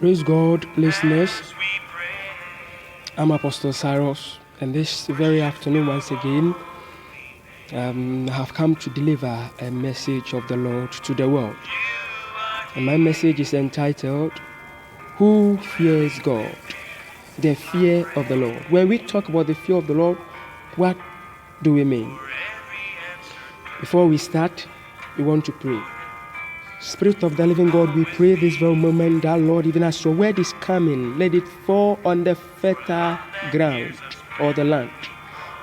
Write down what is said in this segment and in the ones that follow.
Praise God, listeners. I'm Apostle Cyrus, and this very afternoon, once again, I have come to deliver a message of the Lord to the world. And my message is entitled, Who Fears God? The Fear of the Lord. When we talk about the fear of the Lord, what do we mean? Before we start, we want to pray. Spirit of the living God, we pray this very moment that, Lord, even as your word is coming, let it fall on the fertile ground or the land.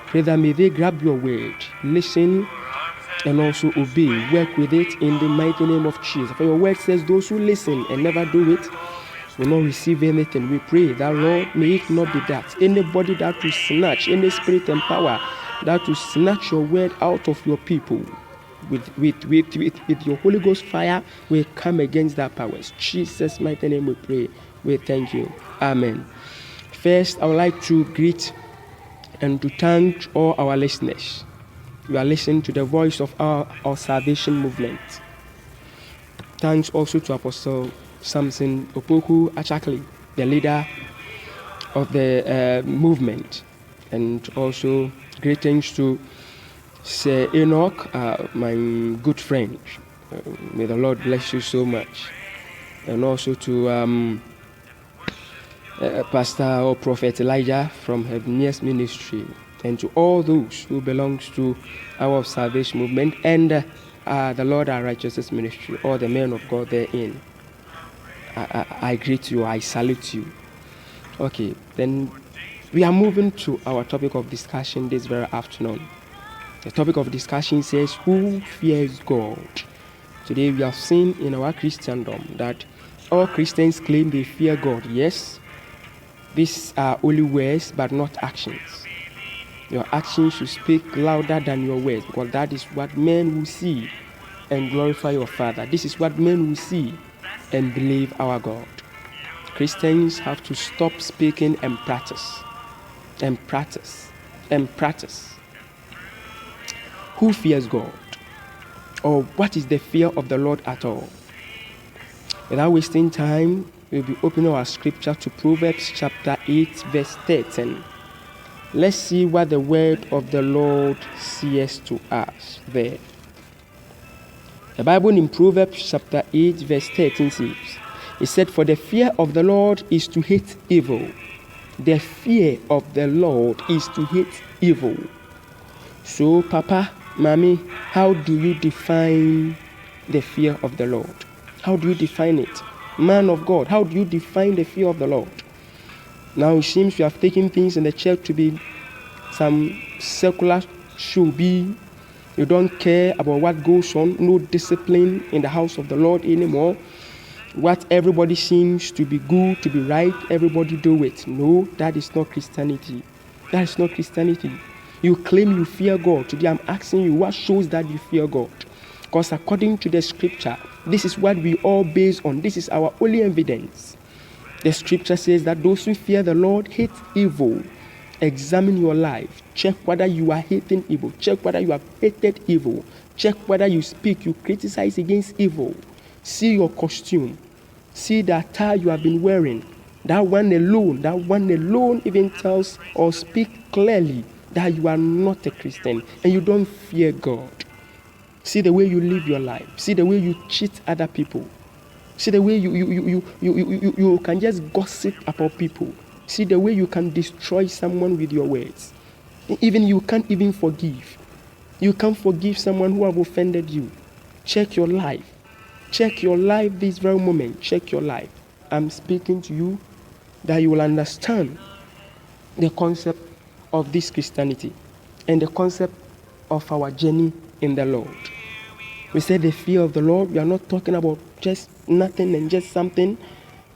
Pray that may they grab your word, listen, and also obey. Work with it in the mighty name of Jesus. For your word says those who listen and never do it will not receive anything. We pray that, Lord, may it not be that. Anybody that will snatch, any spirit and power that will snatch your word out of your people, with your Holy Ghost fire, we come against that powers. Jesus' mighty name we pray. We thank you. Amen. First, I would like to greet and to thank all our listeners. You are listening to the voice of our salvation movement. Thanks also to Apostle Samson Opoku Achakli, the leader of the movement. And also greetings to Sir Enoch, my good friend. May the Lord bless you so much. And also to Pastor or Prophet Elijah from Heaven's Ministry, and to all those who belongs to our salvation movement and the Lord our Righteousness Ministry, all the men of God therein. I greet you, I salute you. Okay, then we are moving to our topic of discussion this very afternoon. The topic of discussion says, Who fears God? Today we have seen in our Christendom that all Christians claim they fear God. Yes, these are only words but not actions. Your actions should speak louder than your words, because that is what men will see and glorify your Father. This is what men will see and believe our God. Christians have to stop speaking and practice. And practice. And practice. Who fears God? Or what is the fear of the Lord at all? Without wasting time, we'll be opening our scripture to Proverbs chapter 8, verse 13. Let's see what the word of the Lord says to us there. The Bible in Proverbs chapter 8, verse 13 says, it said, For the fear of the Lord is to hate evil. The fear of the Lord is to hate evil. So, Papa, Mommy, how do you define the fear of the Lord? How do you define it? Man of God, how do you define the fear of the Lord? Now it seems you have taken things in the church to be some secular should be. You don't care about what goes on, no discipline in the house of the Lord anymore. What everybody seems to be good, to be right, everybody do it. No, that is not Christianity. That is not Christianity. You claim you fear God. Today I'm asking you, what shows that you fear God? Because according to the scripture, this is what we all base on. This is our only evidence. The scripture says that those who fear the Lord hate evil. Examine your life. Check whether you are hating evil. Check whether you have hated evil. Check whether you speak, you criticize against evil. See your costume. See the attire you have been wearing. That one alone even tells or speaks clearly that you are not a Christian and you don't fear God. See the way you live your life. See the way you cheat other people. See the way you can just gossip about people. See the way you can destroy someone with your words. Even you can't even forgive. You can't forgive someone who have offended you. Check your life. Check your life this very moment. Check your life. I'm speaking to you that you will understand the concept of this Christianity and the concept of our journey in the Lord. We say the fear of the Lord. We are not talking about just nothing and just something,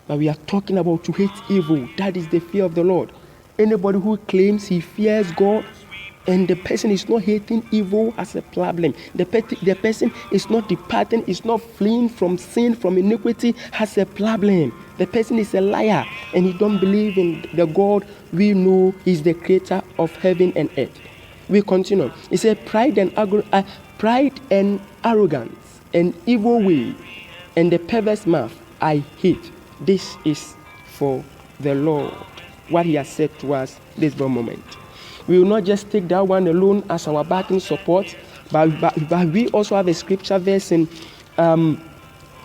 but we are talking about to hate evil. That is the fear of the Lord. Anybody who claims he fears God and the person is not hating evil has a problem. The person is not departing, is not fleeing from sin, from iniquity, has a problem. The person is a liar and he don't believe in the God we know is the creator of heaven and earth. We continue. He said, pride and arrogance, an evil way, and the perverse mouth I hate. This is for the Lord, what he has said to us this very moment. We will not just take that one alone as our backing support, but we also have a scripture verse in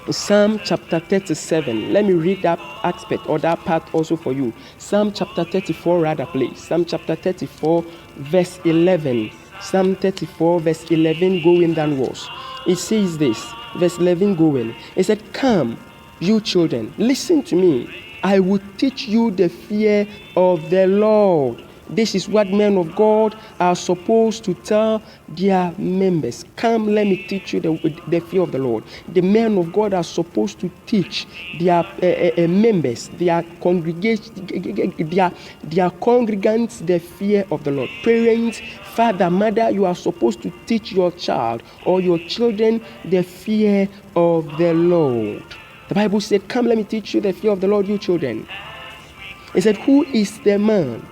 Psalm chapter 37. Let me read that aspect or that part also for you. Psalm chapter 34 rather, please. Psalm chapter 34 verse 11. Psalm 34 verse 11 going downwards. It says this, verse 11 going. It said, "Come, you children, listen to me. I will teach you the fear of the Lord." This is what men of God are supposed to tell their members. Come, let me teach you the fear of the Lord. The men of God are supposed to teach their members, their congregation, their congregants the fear of the Lord. Parents, father, mother, you are supposed to teach your child or your children the fear of the Lord. The Bible said, "Come, let me teach you the fear of the Lord, you children." It said, "Who is the man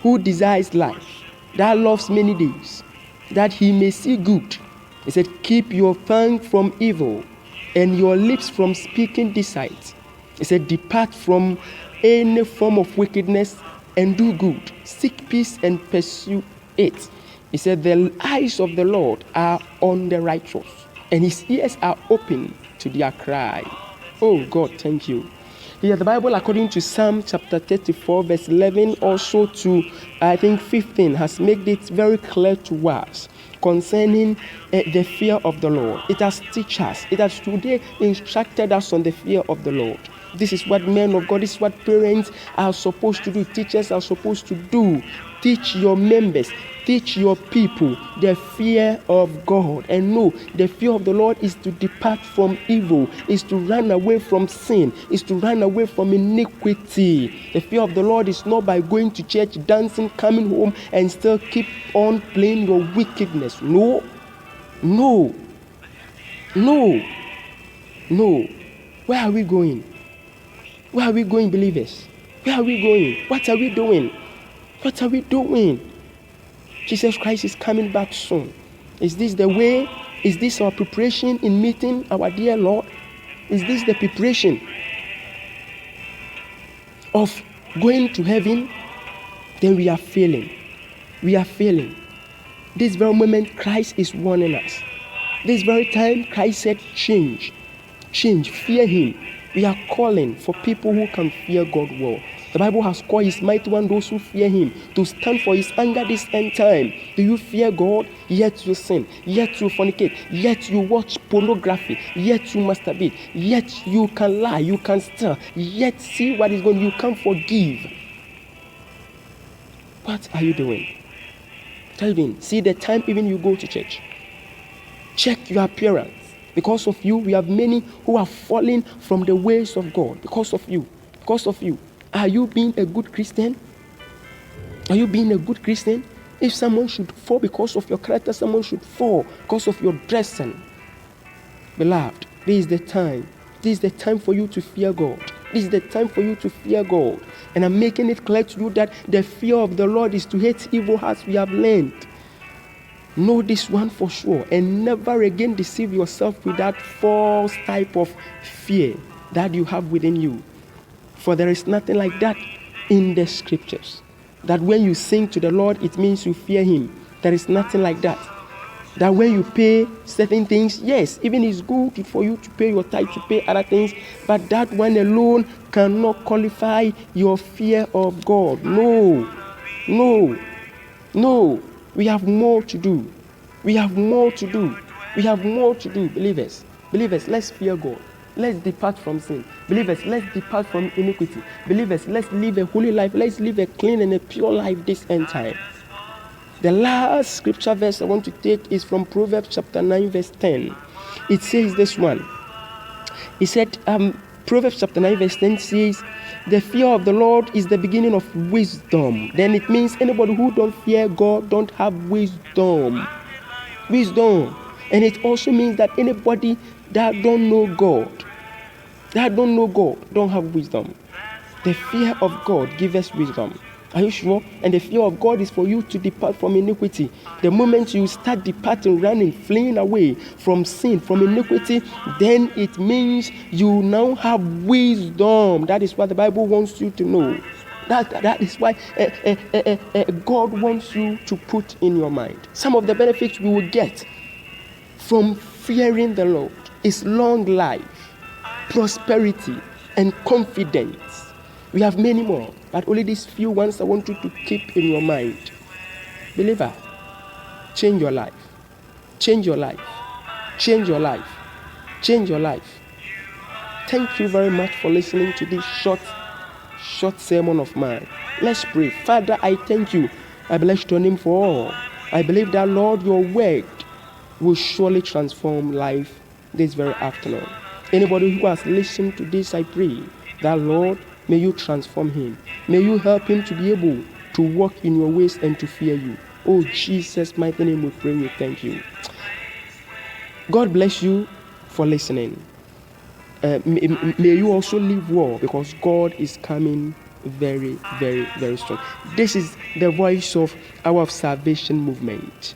who desires life, that loves many days, that he may see good?" He said, "Keep your tongue from evil and your lips from speaking deceit." He said, "Depart from any form of wickedness and do good. Seek peace and pursue it." He said, "The eyes of the Lord are on the righteous, and his ears are open to their cry." Oh God, thank you. Here, the Bible, according to Psalm chapter 34, verse 11, also to, I think, 15, has made it very clear to us concerning the fear of the Lord. It has teach us. It has today instructed us on the fear of the Lord. This is what men of God, this is what parents are supposed to do. Teachers are supposed to do. Teach your members, teach your people the fear of God. And no, the fear of the Lord is to depart from evil, is to run away from sin, is to run away from iniquity. The fear of the Lord is not by going to church, dancing, coming home, and still keep on playing your wickedness. No, no, no, no. Where are we going? Where are we going, believers? Where are we going? What are we doing? What are we doing? Jesus Christ is coming back soon. Is this the way? Is this our preparation in meeting our dear Lord? Is this the preparation of going to heaven? Then we are failing. We are failing. This very moment, Christ is warning us. This very time, Christ said, change. Change. Fear him. We are calling for people who can fear God well. The Bible has called his mighty one those who fear him to stand for his anger this end time. Do you fear God? Yet you sin. Yet you fornicate. Yet you watch pornography. Yet you masturbate. Yet you can lie. You can steal. Yet see what is going on. You can't forgive. What are you doing? What are you doing? See the time even you go to church. Check your appearance. Because of you, we have many who are falling from the ways of God. Because of you. Because of you. Are you being a good Christian? Are you being a good Christian? If someone should fall because of your character, someone should fall because of your dressing. Beloved, this is the time. This is the time for you to fear God. This is the time for you to fear God. And I'm making it clear to you that the fear of the Lord is to hate evil as we have learned. Know this one for sure, and never again deceive yourself with that false type of fear that you have within you. For there is nothing like that in the scriptures. That when you sing to the Lord, it means you fear him. There is nothing like that. That when you pay certain things, yes, even it's good for you to pay your tithe, to pay other things, but that one alone cannot qualify your fear of God. No, no, no. We have more to do. We have more to do. We have more to do, believers. Believers, let's fear God. Let's depart from sin. Believers, let's depart from iniquity. Believers, let's live a holy life. Let's live a clean and a pure life this end time. The last scripture verse I want to take is from Proverbs chapter 9, verse 10. It says this one. It said, Proverbs chapter 9, verse 10 says, the fear of the Lord is the beginning of wisdom. Then it means anybody who don't fear God don't have wisdom. Wisdom. And it also means that anybody that don't know God, don't have wisdom. The fear of God gives us wisdom. Are you sure? And the fear of God is for you to depart from iniquity. The moment you start departing, running, fleeing away from sin, from iniquity, then it means you now have wisdom. That is what the Bible wants you to know. That is why God wants you to put in your mind. Some of the benefits we will get from fearing the Lord is long life, prosperity, and confidence. We have many more, but only these few ones I want you to keep in your mind. Believer, change your life. Change your life. Change your life. Change your life. Thank you very much for listening to this short sermon of mine. Let's pray. Father, I thank you. I bless your name for all. I believe that, Lord, your word will surely transform life this very afternoon. Anybody who has listened to this, I pray that, Lord, may you transform him. May you help him to be able to walk in your ways and to fear you. Oh, Jesus' mighty name we pray, we thank you. God bless you for listening. May you also live well, because God is coming very, very, very strong. This is the Voice of Our Salvation Movement.